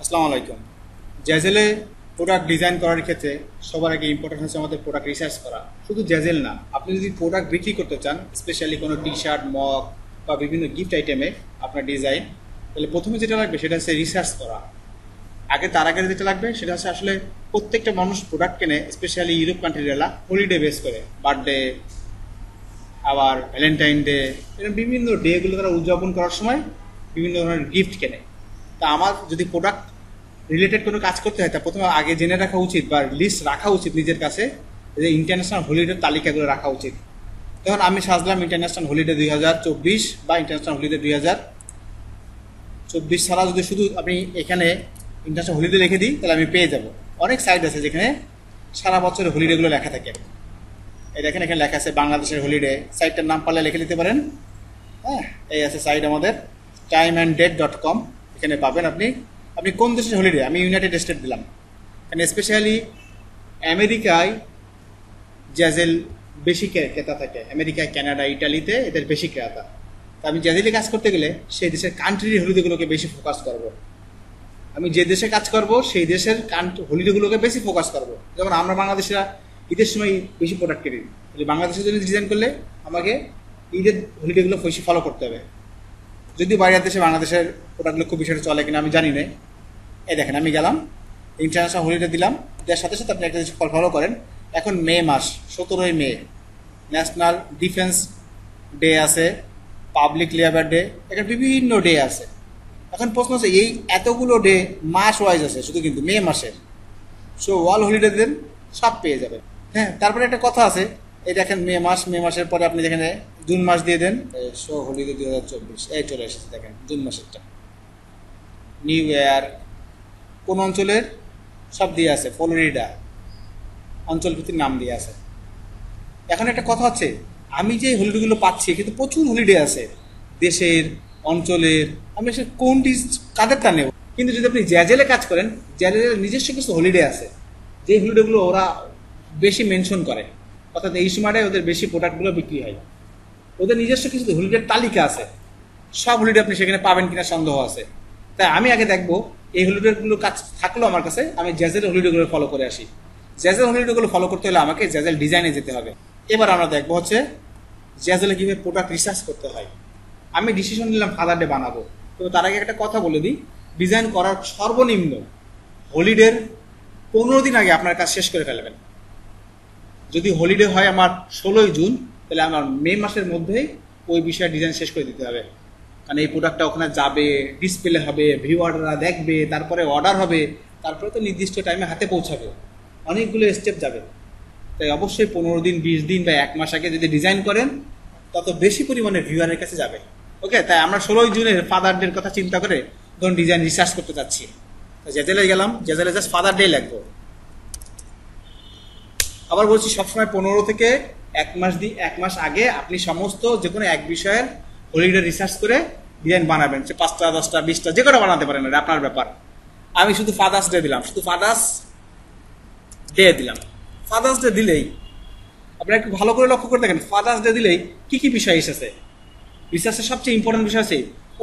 আসসালামু আলাইকুম। জ্যাজেলে product design করার ক্ষেত্রে সবার আগে ইম্পর্টেন্ট হচ্ছে আমাদের প্রোডাক্ট রিসার্চ করা। শুধু জ্যাজেল না, আপনি যদি প্রোডাক্ট বিক্রি করতে চান, স্পেশালি কোনো টি শার্ট, মগ বা বিভিন্ন গিফট আইটেমে আপনার ডিজাইন, তাহলে প্রথমে যেটা লাগবে সেটা হচ্ছে রিসার্চ করা। তার আগে যেটা লাগবে সেটা হচ্ছে আসলে প্রত্যেকটা মানুষ প্রোডাক্ট কেনে, স্পেশালি ইউরোপ কান্ট্রিরা হলিডে বেস করে, বার্থডে, আবার ভ্যালেন্টাইন ডে, এরকম বিভিন্ন ডেগুলো তারা উদযাপন করার সময় বিভিন্ন ধরনের গিফট কেনে। তা আমার যদি প্রোডাক্ট রিলেটেড কোনো কাজ করতে হয় তা প্রথমে আগে জেনে রাখা উচিত বা লিস্ট রাখা উচিত নিজের কাছে, যে ইন্টারন্যাশনাল হলিডের তালিকাগুলো রাখা উচিত। তখন আমি সাজলাম ইন্টারন্যাশনাল হলিডে 2024 বা ইন্টারন্যাশনাল হলিডে 2024 ছাড়া যদি শুধু আমি এখানে ইন্টারন্যাশনাল হলিডে লিখে দিই তাহলে আমি পেয়ে যাব। অনেক সাইট আছে যেখানে সারা বছরের হলিডেগুলো লেখা থাকে। এই দেখেন এখানে লেখা আছে বাংলাদেশের হলিডে, সাইটটার নাম পারলে লিখে দিতে পারেন। হ্যাঁ, এই আছে সাইট আমাদের timeanddate.com, এখানে পাবেন। আপনি কোন দেশের হলিডে, আমি ইউনাইটেড স্টেট দিলাম, কারণ স্পেশালি আমেরিকায় জ্যাজেল বেশি ক্রেতা থাকে। আমেরিকা, কানাডা, ইটালিতে এদের বেশি ক্রেতা। তা আমি জ্যাজেলে কাজ করতে গেলে সেই দেশের কান্ট্রির হলিডেগুলোকে বেশি ফোকাস করব। আমি যে দেশে কাজ করব সেই দেশের হলিডেগুলোকে বেশি ফোকাস করব। যেমন আমরা বাংলাদেশিরা ঈদের সময় বেশি প্রোডাক্ট কিনি, তাহলে বাংলাদেশের জন্য ডিজাইন করলে আমাকে ঈদের হলিডেগুলো বেশি ফলো করতে হবে। যদি বাইরের দেশে বাংলাদেশের প্রোডাক্টগুলো খুব বেশি চলে কিনা আমি জানি না। এই দেখেন আমি গেলাম ইন্টারন্যাশনাল হলিডে দিলাম, দেওয়ার সাথে সাথে আপনি একটা জিনিস ফলো করেন। এখন মে মাস, 17ই মে ন্যাশনাল ডিফেন্স ডে আছে, পাবলিক লেবার ডে, এখানে বিভিন্ন ডে আছে। এখন প্রশ্ন হচ্ছে এই এতগুলো ডে মাস ওয়াইজ আছে শুধু, কিন্তু মে মাসের। সো ওয়াল হলিডে দেন, সব পেয়ে যাবেন। হ্যাঁ, তারপরে একটা কথা আছে, এই দেখেন মে মাসের পরে আপনি যেখানে জুন মাস দিয়ে দেন, শো হলিডে 2024, এই চলে এসেছে দেখেন জুন মাসেরটা। নিউ ইয়ার কোন অঞ্চলের সব দিয়ে আছে, ফ্লোরিডা অঞ্চল ভিত্তিক নাম দিয়ে আছে। এখন একটা কথা হচ্ছে, আমি যে হলিডেগুলো পাচ্ছি কিন্তু প্রচুর হলিডে আছে দেশের, অঞ্চলের, আমি আসলে কোনটি কাদেরটা নেব। কিন্তু যদি আপনি জ্যাজেলে কাজ করেন, জ্যাজেলের নিজস্ব কিছু হলিডে আছে, যে হলিডেগুলো ওরা বেশি মেনশন করে, অর্থাৎ এই সময়টায় ওদের বেশি প্রোডাক্টগুলো বিক্রি হয়। ওদের নিজস্ব কিছু হলিডের তালিকা আছে, সব হলিডে আপনি সেখানে পাবেন কিনা সন্দেহ আছে। তাই আমি আগে দেখবো এই হলিডেগুলো কাজ থাকলেও আমার কাছে, আমি জ্যাজেলের হলিডেগুলো ফলো করে আসি। জ্যাজেল হলিডেগুলো ফলো করতে হলে আমাকে জ্যাজেল ডিজাইনে যেতে হবে। এবার আমরা দেখবো হচ্ছে জ্যাজেলে কীভাবে প্রোডাক্ট রিসার্চ করতে হয়। আমি ডিসিশন নিলাম ফাদার ডে বানাবো, তো তার আগে একটা কথা বলে দিই, ডিজাইন করার সর্বনিম্ন হলিডের 15 দিন আগে আপনার কাজ শেষ করে ফেলবেন। যদি হলিডে হয় আমার 16ই জুন, তাহলে আমার মে মাসের মধ্যেই ওই বিষয়ে ডিজাইন শেষ করে দিতে হবে। কারণ এই প্রোডাক্টটা ওখানে যাবে, ডিসপ্লে হবে, ভিউয়াররা দেখবে, তারপরে অর্ডার হবে, তারপরে তো নির্দিষ্ট টাইমে হাতে পৌঁছাবে, অনেকগুলো স্টেপ যাবে। তাই অবশ্যই 15 দিন, 20 দিন বা 1 মাস আগে যদি ডিজাইন করেন তত বেশি পরিমাণে ভিউয়ারের কাছে যাবে। ওকে, তাই আমরা 16ই জুনের ফাদার ডের কথা চিন্তা করে ধরুন ডিজাইন রিসার্চ করতে চাচ্ছি, জ্যাজেলে গেলাম, জ্যাজেলে জাস্ট ফাদার ডে লাগবো। আবার বলছি, সবসময় 15 থেকে 1 মাস আগে আপনি সমস্ত যে কোনো এক বিষয়ের হলিডে রিসার্চ করে ডিজাইন বানাবেন। সে 5টা, 10টা, 20টা যে কোনো বানাতে পারেন, এটা আপনার ব্যাপার। আমি শুধু ফাদার্স ডে দিলাম, শুধু ফাদার্স ডে দিলাম। ফাদার্স ডে দিলেই আপনারা একটু ভালো করে লক্ষ্য করে দেখেন, ফাদার্স ডে দিলেই কি কি বিষয় এসেছে। রিসার্চের সবচেয়ে ইম্পর্টেন্ট বিষয় আছে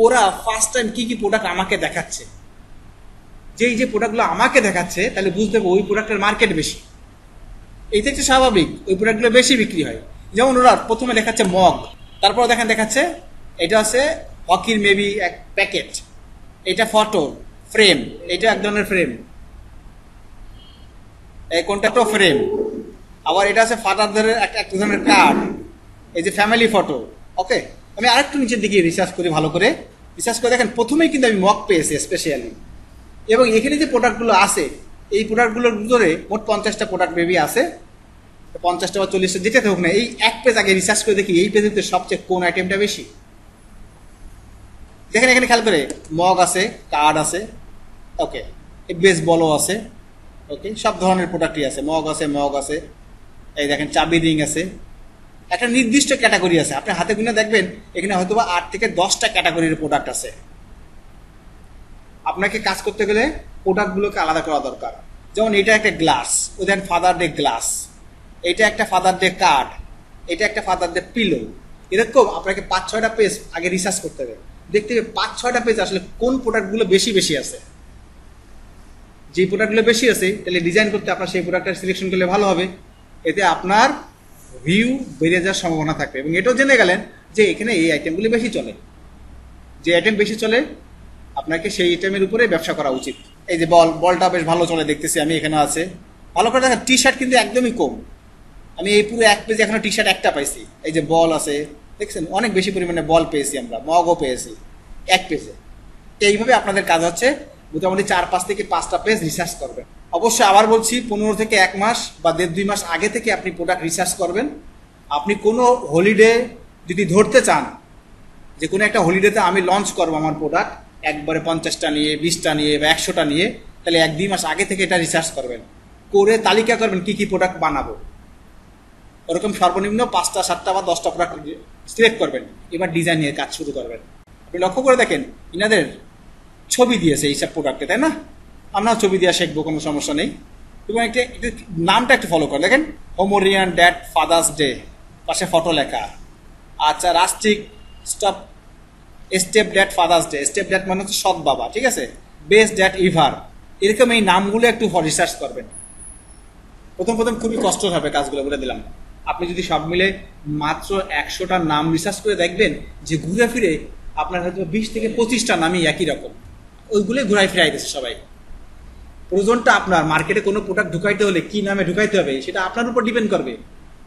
ওরা ফার্স্ট টাইম কি কি প্রোডাক্ট আমাকে দেখাচ্ছে। যে প্রোডাক্টগুলো আমাকে দেখাচ্ছে, তাহলে বুঝতে হবে ওই প্রোডাক্টের মার্কেট বেশি। এইটা হচ্ছে স্বাভাবিক, ওই প্রোডাক্টগুলো বেশি বিক্রি হয়। যেমন ওরা প্রথমে দেখাচ্ছে মগ, তারপর দেখাচ্ছে এটা আছে হকির মেবি এক প্যাকেট, এটা ফটো ফ্রেম, এটা এক ধরনের ফ্রেম, এই কোনটা একটা ফ্রেম, আবার এটা আছে ফাদারদের এক ধরনের কার্ড, এই যে ফ্যামিলি ফটো। ওকে, আমি আরেকটু নিচের দিকে রিসার্চ করি, ভালো করে রিসার্চ করে দেখেন প্রথমেই কিন্তু আমি মগ পেয়েছি স্পেশালি। এবং এখানে যে প্রোডাক্টগুলো আছে, এই প্রোডাক্টগুলোর ভিতরে মোট 50টা প্রোডাক্ট বেবি আছে, 50টা বা 40টা যেটাতে হোক না, এই এক পেজ আগে রিসার্চ করে দেখি এই পেজের সবচেয়ে কোন আইটেমটা বেশি। দেখেন এখানে খেয়াল করে মগ আছে, কার্ড আছে, ওকে, বেস বলও আছে, ওকে, সব ধরনের প্রোডাক্টই আছে, মগ আছে, এই দেখেন চাবি রিং আছে। একটা নির্দিষ্ট ক্যাটাগরি আছে, আপনি হাতে গুনে দেখবেন এখানে হয়তো বা 8 থেকে 10টা ক্যাটাগরির প্রোডাক্ট আছে। আপনাকে কাজ করতে গেলে প্রোডাক্টগুলোকে আলাদা করা দরকার। যেমন এটা একটা গ্লাস, ওদের ফাদার ডে গ্লাস, এটা একটা ফাদার ডে কার্ড, এটা একটা ফাদার ডে পিলো। এরকম আপনাকে 5-6টা পেজ আগে রিসার্চ করতে হবে, দেখতে হবে 5-6টা পেজ আসলে কোন প্রোডাক্টগুলো বেশি আছে। যে প্রোডাক্টগুলো বেশি আছে তাহলে ডিজাইন করতে আপনার সেই প্রোডাক্টটা সিলেকশন করলে ভালো হবে, এতে আপনার ভিউ বেড়ে যাওয়ার সম্ভাবনা থাকবে। এবং এটাও জেনে গেলেন যে এখানে এই আইটেমগুলি বেশি চলে, যে আইটেম বেশি চলে আপনাকে সেই আইটেমের উপরে ব্যবসা করা উচিত। এই যে বলটা বেশ ভালো চলে দেখতেছি আমি, এখানে আছে ভালো করে দেখেন। টি শার্ট কিন্তু একদমই কম, আমি এই পুরো এক পেজে এখনো টি শার্ট একটা পাইছি। এই যে বল আছে দেখছেন, অনেক বেশি পরিমাণে বল পেয়েছি আমরা, মগও পেয়েছি এক পেজে। এইভাবে আপনাদের কাজ হচ্ছে মোটামুটি 4-5 থেকে 5টা পেজ রিসার্চ করবেন। অবশ্যই আবার বলছি 15 থেকে 1 মাস বা 1.5-2 মাস আগে থেকে আপনি প্রোডাক্ট রিসার্চ করবেন। আপনি কোনো হলিডে যদি ধরতে চান যে কোনো একটা হলিডেতে আমি লঞ্চ করবো আমার প্রোডাক্ট একবারে 50টা নিয়ে 20টা নিয়ে বা 100টা নিয়ে, তাহলে 1-2 মাস আগে থেকে এটা রিসার্চ করবেন, করে তালিকা করবেন কি কি প্রোডাক্ট বানাবো। ওরকম সর্বনিম্ন 5টা 7টা বা 10টা প্রোডাক্ট সিলেক্ট করবেন, এবার ডিজাইন নিয়ে কাজ শুরু করবেন। আপনি লক্ষ্য করে দেখেন ইনাদের ছবি দিয়েছে এইসব প্রোডাক্টে, তাই না? আমরাও ছবি দিয়ে শিখবো, কোনো সমস্যা নেই। এবং একটা নামটা একটু ফলো করে দেখেন, হোমোরিয়ান ড্যাড ফাদার্স ডে, পাশে ফটো লেখা। আচ্ছা, rustic stop step dad father's day, step dad মানে হচ্ছে সৎ বাবা, ঠিক আছে? বেস্ট ড্যাড ইভার, এরকম এই নামগুলো একটু রিসার্চ করবেন। প্রথম খুবই কষ্ট হবে কাজগুলো, বলে দিলাম। আপনি যদি সব মিলে মাত্র 100টা নাম রিসার্চ করে দেখবেন যে ঘুরে ফিরে আপনার হয়তো 20 থেকে 25টা নামই একই রকম, ওইগুলোই ঘুরাই ফিরাই দিচ্ছে সবাই। প্রয়োজনটা আপনার মার্কেটে কোনো প্রোডাক্ট ঢুকাইতে হলে কি নামে ঢুকাইতে হবে সেটা আপনার উপর ডিপেন্ড করবে।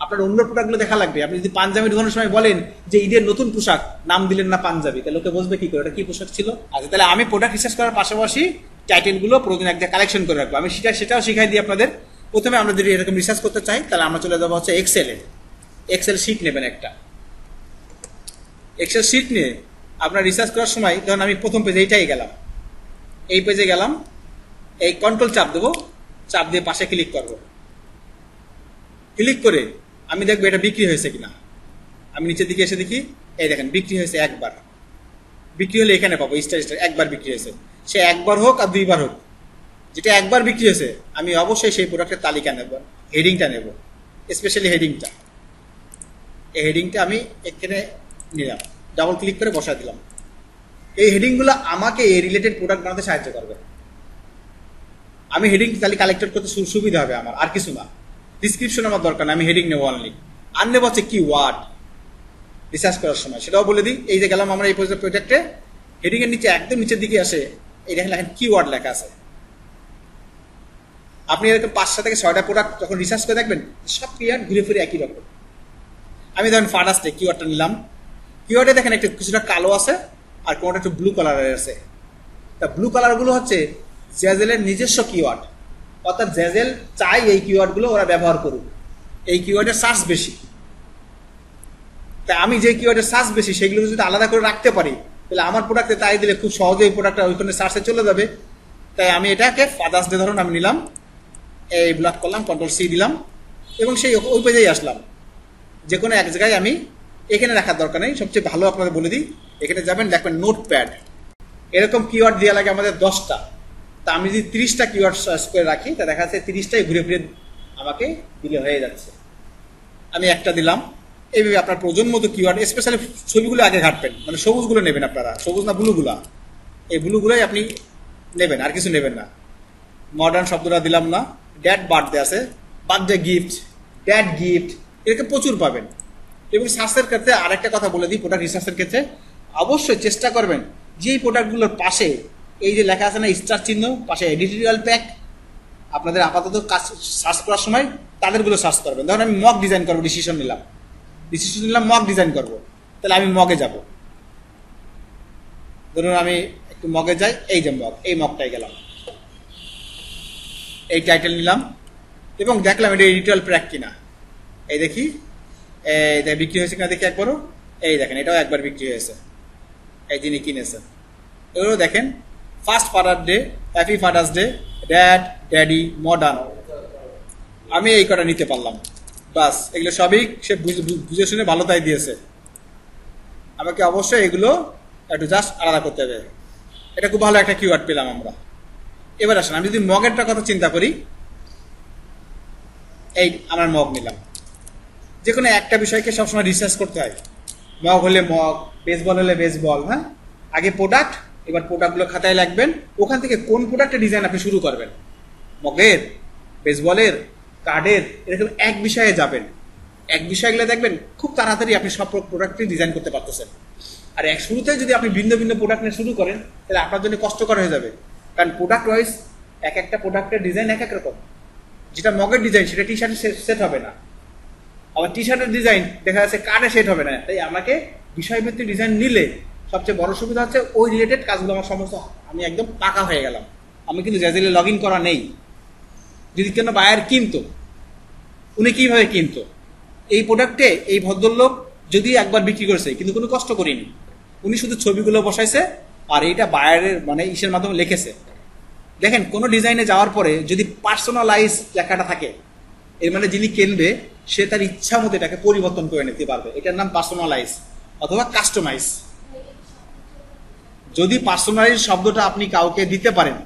আপনার অন্য প্রোডাক্টগুলো দেখা লাগবে। আপনি যদি পাঞ্জাবি ঢুকানোর সময় বলেন যে ঈদের নতুন পোশাক, নাম দিলেন না পাঞ্জাবি, তাহলে লোকে বুঝবে কি করে এটা কি পোশাক ছিল। আচ্ছা, তাহলে আমি প্রোডাক্ট রিসার্চ করার পাশাপাশি টাইটেলগুলো প্রয়োজন একটা কালেকশন করে রাখবো। আমি সেটাও শিখাই দিই আপনাদের। প্রথমে আমরা যদি এরকম রিসার্চ করতে চাই তাহলে আমরা চলে যাবো হচ্ছে এক্সেল শিট নেবেন একটা। এক্সেল শিট নিয়ে আপনার রিসার্চ করার সময় ধরুন আমি প্রথম পেজে এইটাই গেলাম, এই পেজে গেলাম, এই কন্ট্রোল চাপ দেবো, চাপ দিয়ে পাশে ক্লিক করব। ক্লিক করে আমি দেখবো এটা বিক্রি হয়েছে কিনা। আমি নিচের দিকে এসে দেখি, এই দেখেন বিক্রি হয়েছে একবার। বিক্রি হলে এখানে পাবো স্টার একবার বিক্রি হয়েছে। সে একবার হোক আর 2বার হোক, যেটা একবার বিক্রি হয়েছে আমি অবশ্যই সেই প্রোডাক্টের তালিকা নেব, হেডিংটা নেব, স্পেশালি হেডিংটা। এই হেডিংটা আমি এখানে নিলাম, ডাবল ক্লিক করে বসা দিলাম। এই হেডিংগুলো আমাকে এই রিলেটেড প্রোডাক্ট বানাতে সাহায্য করবে। আমি হেডিং তাহলে কালেক্ট করতে সুবিধা হবে আমার, আর কিছু না। ডিসক্রিপশন আমার দরকার না, আমি হেডিং নেবো অনলি। আর নেবো হচ্ছে কি ওয়ার্ড রিসার্চ করার সময়, সেটাও বলে দিই। এই যে গেলাম আমরা এই প্রোডাক্টে, হেডিং এর নিচে একদম নিচের দিকে আসে এই দেখেন লেখেন কিওয়ার্ড লেখা আছে। আপনি এরকম 5টা থেকে 6টা প্রোডাক্ট যখন রিসার্চ করে দেখবেন সব কিওয়ার্ড ঘুরে ফিরে একই রকম। আমি ধরেন ফার্স্ট ডে কিওয়ার্ডটা নিলাম। কিওয়ার্ডে দেখেন একটু কিছুটা কালো আছে আর কোনটা একটু ব্লু কালারের আছে। তা ব্লু কালারগুলো হচ্ছে জ্যাজেলের নিজস্ব কিওয়ার্ড, অর্থাৎ জ্যাজেল চাই এই কিওয়ার্ডগুলো ওরা ব্যবহার করুক। এই কিওয়ার্ডের সার্চ বেশি, তাই আমি যে কিওয়ার্ডের সার্চ বেশি সেগুলো যদি আলাদা করে রাখতে পারি তাহলে আমার প্রোডাক্টে তাই দিলে খুব সহজেই প্রোডাক্টটা ওইখানে সার্চে চলে যাবে। তাই আমি এটাকে ফাদার্স ডে ধরুন আমি নিলাম, এই ব্লক করলাম, কন্ট্রোল সি দিলাম এবং সেই ওই পেজেই আসলাম। যে কোনো এক জায়গায় আমি এখানে রাখার দরকার নেই। সবচেয়ে ভালো আপনাদের বলে দিই, এখানে যাবেন দেখবেন নোটপ্যাড, এরকম কিওয়ার্ড দেওয়া লাগে আমাদের 10টা। তা আমি যদি 30টা কিওয়ার্ড সার্চ করে রাখি তা দেখা যাচ্ছে 30টাই ঘুরে ফিরে আমাকে দিলে হয়ে যাচ্ছে। আমি একটা দিলাম। এইভাবে আপনার প্রয়োজন মতো কিওয়ার্ড, স্পেশালি ছবিগুলো আগে ঘাটবেন, মানে সবুজগুলো নেবেন আপনারা, সবুজ না ব্লুগুলা, এই ব্লুগুলোই আপনি নেবেন, আর কিছু নেবেন না। মডার্ন শব্দটা দিলাম না। ড্যাড বার্থডে আছে, বার্থডে গিফট, ড্যাড গিফট, এরকম প্রচুর পাবেন। এবং সার্চের ক্ষেত্রে আরেকটা কথা বলে দিই, প্রোডাক্ট রিসার্চের ক্ষেত্রে অবশ্যই চেষ্টা করবেন যেই প্রোডাক্টগুলোর পাশে এই যে লেখা আছে না স্টার চিহ্ন, পাশে এডিটোরিয়াল প্যাক, আপনাদের আপাতত কাজ সার্চ করার সময় তাদেরগুলো সার্চ করবেন। ধরুন আমি মগ ডিজাইন করবো, ডিসিশন নিলাম মগ ডিজাইন করব, তাহলে আমি মগে যাব। ধরুন আমি একটু মগে যাই, এই যে মগ, এই মগটাই গেলাম, এই টাইটেল নিলাম এবং দেখলাম এটা এডিটোরিয়াল প্যাক কিনা। এই দেখি এই বিক্রি হয়েছে কিনা দেখি একবারও। এই দেখেন এটাও একবার বিক্রি হয়েছে, এই যিনি কিনেছেন। এগুলো দেখেন first father's day, happy father's day, dad, daddy, modern. আমি এই কটা নিতে পারলাম, বাস। এগুলো সবই সে বুঝে শুনে ভালো তাই দিয়েছে। আমাকে অবশ্যই এগুলো একটু জাস্ট আলাদা করতে হবে। এটা খুব ভালো একটা কিওয়ার্ড পেলাম আমরা। এবার আসেন আমি যদি মগেরটা কথা চিন্তা করি, এই আমার মগ নিলাম। যে কোনো একটা বিষয়কে সবসময় রিসার্চ করতে হয়। মগ হলে মগ, বেসবল হলে বেসবল। হ্যাঁ, আগে প্রোডাক্ট, এবার প্রোডাক্টগুলো খাতায় লাগবেন। ওখান থেকে কোন প্রোডাক্টের ডিজাইন আপনি শুরু করবেন মগের, বেসবলের, কার্ডের, এরকম এক বিষয়ে যাবেন, এক বিষয়গুলো দেখবেন খুব তাড়াতাড়ি আপনি সব প্রোডাক্টই ডিজাইন করতে পারতেছেন। আর এক শুরুতে যদি আপনি ভিন্ন ভিন্ন প্রোডাক্ট নিয়ে শুরু করেন তাহলে আপনার জন্য কষ্টকর হয়ে যাবে, কারণ প্রোডাক্ট ওয়াইজ এক একটা প্রোডাক্টের ডিজাইন এক এক রকম। যেটা মগের ডিজাইন সেটা টি শার্টে সেট হবে না, আবার টি শার্টের ডিজাইন দেখা যাচ্ছে কার্ডে সেট হবে না। তাই আমাকে বিষয়ভিত্তিক ডিজাইন নিলে সবচেয়ে বড় সুবিধা হচ্ছে ওই রিলেটেড কাজগুলো আমার সমস্ত আমি একদম পাকা হয়ে গেলাম। আমি কিন্তু জ্যাজেলে লগ ইন করা নেই। যদি কেন বায়ার কিনতো, উনি কীভাবে কিনতো? এই প্রোডাক্টে এই ভদ্রলোক যদি একবার বিক্রি করেছে কিন্তু কোনো কষ্ট করিনি, উনি শুধু ছবিগুলো বসাইছে আর এইটা বায়ারের মানে ইসের মাধ্যমে লিখেছে। দেখেন কোনো ডিজাইনে যাওয়ার পরে যদি পার্সোনালাইজ লেখাটা থাকে, এর মানে যিনি কিনবে সে তার ইচ্ছা মতো এটাকে পরিবর্তন করে নিতে পারবে। এটার নাম পার্সোনালাইজ অথবা কাস্টমাইজ। যদি পার্সোনালাইজ শব্দটা আপনি কাউকে দিতে পারেন,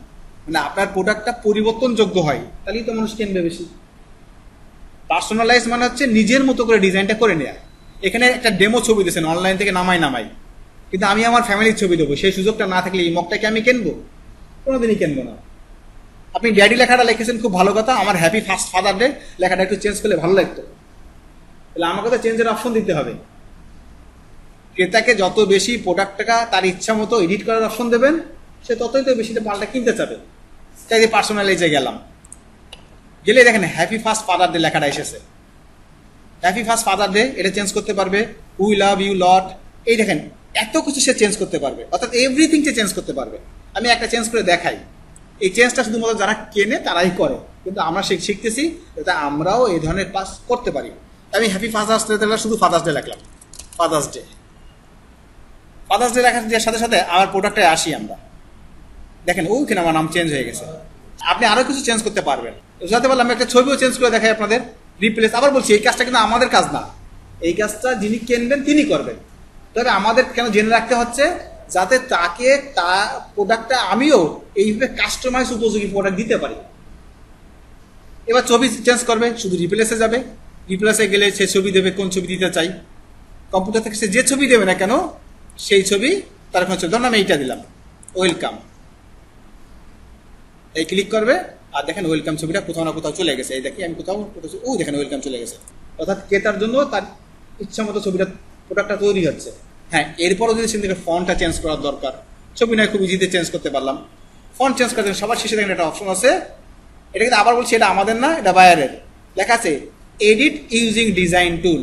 মানে আপনার প্রোডাক্টটা পরিবর্তনযোগ্য হয়, তাহলেই তো মানুষ কিনবে বেশি। পার্সোনালাইজ মানে হচ্ছে নিজের মতো করে ডিজাইনটা করে নেওয়া। এখানে একটা ডেমো ছবি দিয়েছেন অনলাইন থেকে নামাই, কিন্তু আমি আমার ফ্যামিলির ছবি দেবো, সেই সুযোগটা না থাকলে এই মগটাকে আমি কিনবো? কোনোদিনই কিনবো না। আপনি ড্যাডি লেখাটা লিখেছেন, খুব ভালো কথা, আমার হ্যাপি ফার্স্ট ফাদার ডে লেখাটা একটু চেঞ্জ করলে ভালো লাগতো, তাহলে আমাকে তো চেঞ্জের অপশন দিতে হবে। ক্রেতাকে যত বেশি প্রোডাক্টটা তার ইচ্ছা মতো এডিট করার অপশন দেবেন, সে ততই তো বেশিটা পাল্টা কিনতে চাবে। তাই পার্সোনালাইজে গেলাম, গেলে দেখেন হ্যাপি ফার্স্ট ফাদার ডে লেখাটা এসেছে। হ্যাপি ফার্স্ট ফাদার ডে এটা চেঞ্জ করতে পারবে, উই লাভ ইউ লট, এই দেখেন এত কিছু সে চেঞ্জ করতে পারবে, অর্থাৎ এভরিথিং সে চেঞ্জ করতে পারবে। আমি একটা চেঞ্জ করে দেখাই, এই চেঞ্জটা শুধুমাত্র যারা কেনে তারাই করে, কিন্তু আমরা শিখতেছি যাতে আমরাও এই ধরনের কাজ করতে পারি। আমি হ্যাপি ফাদার্স ডে শুধু ফাদার্স ডে লিখলাম, ফাদার্স ডে। ফাদার্স ডে লেখার সাথে সাথে আমার প্রোডাক্টে আসি আমরা, দেখেন ওইখানে আমার নাম চেঞ্জ হয়ে গেছে। আপনি আরো কিছু চেঞ্জ করতে পারবেন, যাতে বললাম আমি একটা ছবিও চেঞ্জ করে দেখাই আপনাদের, রিপ্লেস। আবার বলছি এই কাজটা কিন্তু আমাদের কাজ না, এই কাজটা যিনি কিনবেন তিনি করবেন। তবে আমাদের কেন জেনে রাখতে হচ্ছে, যাতে তাকে তার প্রোডাক্টটা আমিও এইভাবে কাস্টমাইজ উপযোগী প্রোডাক্ট দিতে পারি। এবার ছবি চেঞ্জ করবে, শুধু রিপ্লেসে যাবে, রিপ্লেসে গেলে সে ছবি দেবে কোন ছবি দিতে চাই, কম্পিউটার থেকে সে যে ছবি দেবে না কেন সেই ছবি তার কোনো ছবি, ধরুন আমি এইটা দিলাম ওয়েলকাম, এই ক্লিক করবে আর দেখেন ওয়েলকাম ছবিটা কোথাও না কোথাও চলে গেছে। এই দেখি আমি কোথাও ও দেখেন ওয়েলকাম চলে গেছে, অর্থাৎ ক্রেতার জন্য তার ইচ্ছা মতো ছবিটা প্রোডাক্টটা তৈরি হচ্ছে। হ্যাঁ, এরপরও যদি সেদিকে ফন্টটা চেঞ্জ করার দরকার, ছবি নয় খুব ইজিতে চেঞ্জ করতে পারলাম। ফন্ট চেঞ্জ করতে সবার শেষে দেখেন একটা অপশন আছে, এটা কিন্তু আবার বলছি এটা আমাদের না, এটা বায়ারের। লেখা আছে এডিট ইউজিং ডিজাইন টুল।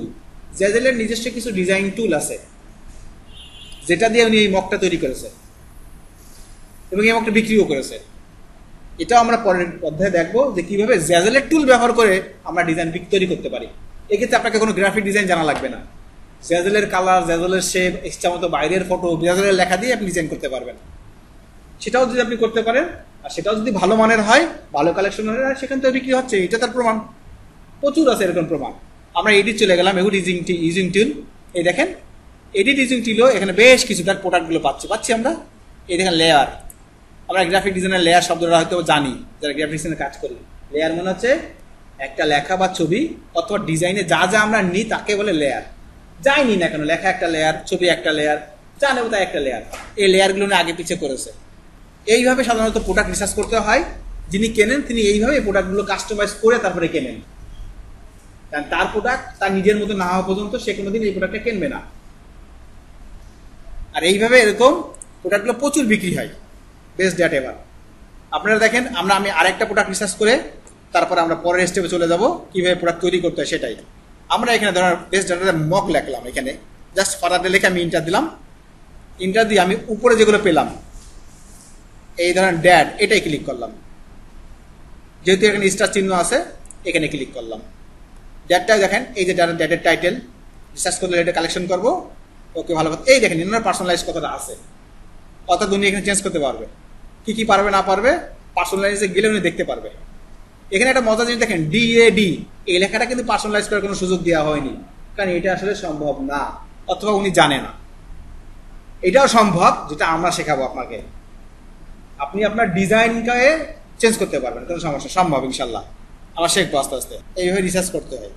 জ্যাজেলের নিজস্ব কিছু ডিজাইন টুল আছে যেটা দিয়ে উনি এই মগটা তৈরি করেছে এবং এই মগটা বিক্রিও করেছে। এটাও আমরা পরের অধ্যায়ে দেখবো যে কিভাবে জ্যাজেলের টুল ব্যবহার করে আমরা ডিজাইন তৈরি করতে পারি। এক্ষেত্রে আপনাকে কোনো গ্রাফিক ডিজাইন জানা লাগবে না, জ্যাজেলের কালার, জ্যাজেলের শেপ, ইচ্ছা মতো বাইরের ফটো, জ্যাজেলের লেখা দিয়ে আপনি ডিজাইন করতে পারবেন। সেটাও যদি আপনি করতে পারেন আর সেটাও যদি ভালো মানের হয়, ভালো কালেকশন হয়, সেখান থেকে বিক্রি হচ্ছে, এটা তার প্রমাণ। প্রচুর আছে এরকম প্রমাণ। আমরা এডিট চলে গেলাম, এডিট ইউজিং টুল। এই দেখেন এডিট ইউজিং টুলও এখানে বেশ কিছু তার প্রোডাক্টগুলো পাচ্ছি আমরা। এই দেখেন লেয়ার, আমরা গ্রাফিক ডিজাইনের লেয়ার শব্দটা হয়তো জানি যারা গ্রাফিক ডিজাইনে কাজ করি। লেয়ার মনে হচ্ছে একটা লেখা বা ছবি অথবা ডিজাইনে যা যা আমরা নিই তাকে বলে লেয়ার। যাই নিই না কেন, লেখা একটা লেয়ার, ছবি একটা লেয়ার, যা নেব তাই একটা লেয়ার। এই লেয়ারগুলো আগে পিছিয়ে করেছে। এইভাবে সাধারণত প্রোডাক্ট রিসার্চ করতে হয়। যিনি কেনেন তিনি এইভাবে প্রোডাক্টগুলো কাস্টমাইজ করে তারপরে কেনেন, কারণ তার প্রোডাক্ট তার নিজের মতো না হওয়া পর্যন্ত সে কোনোদিন এই প্রোডাক্টটা কিনবে না। আর এইভাবে এরকম প্রোডাক্টগুলো প্রচুর বিক্রি হয়, বেস্ট ডেট এভার। আপনারা দেখেন আমি আরেকটা প্রোডাক্ট রিসার্চ করে তারপরে আমরা পরের স্টেপে চলে যাব কিভাবে প্রোডাক্ট তৈরি করতে হয় সেটাই। আমরা এখানে ধরার বেস্ট ডেটা মক লিখলাম, এখানে জাস্ট ফাদার লিখে আমি ইন্টার দিলাম। ইন্টার দিয়ে আমি উপরে যেগুলো পেলাম এই ধরেন ড্যাড, এটাই ক্লিক করলাম। যেহেতু এখানে স্টার চিহ্ন আছে এখানে ক্লিক করলাম। ড্যাডটাই দেখেন এই যে ড্যাডের টাইটেল, রিসার্চ করলে এটা কালেকশন করবো। ওকে, ভালো কথা। এই দেখেন ইনার পার্সোনালাইজ কতটা আছে, অর্থাৎ উনি এখানে চেঞ্জ করতে পারবে, কি কি পারবে না পারবে পার্সোনালাইজে গেলে উনি দেখতে পারবে। এখানে একটা মজা জিনিস দেখেন, ডিএডি এই লেখাটা কিন্তু পার্সোনালাইজ করার কোনো সুযোগ দেওয়া হয়নি, কারণ এটা আসলে সম্ভব না, অথবা উনি জানে না। এটাও সম্ভব, যেটা আমরা শেখাবো আপনাকে। আপনি আপনার ডিজাইনকে চেঞ্জ করতে পারবেন, কোনো সমস্যা সম্ভব ইনশাল্লাহ। আমরা শিখবো আস্তে আস্তে। এইভাবে রিসার্চ করতে হয়।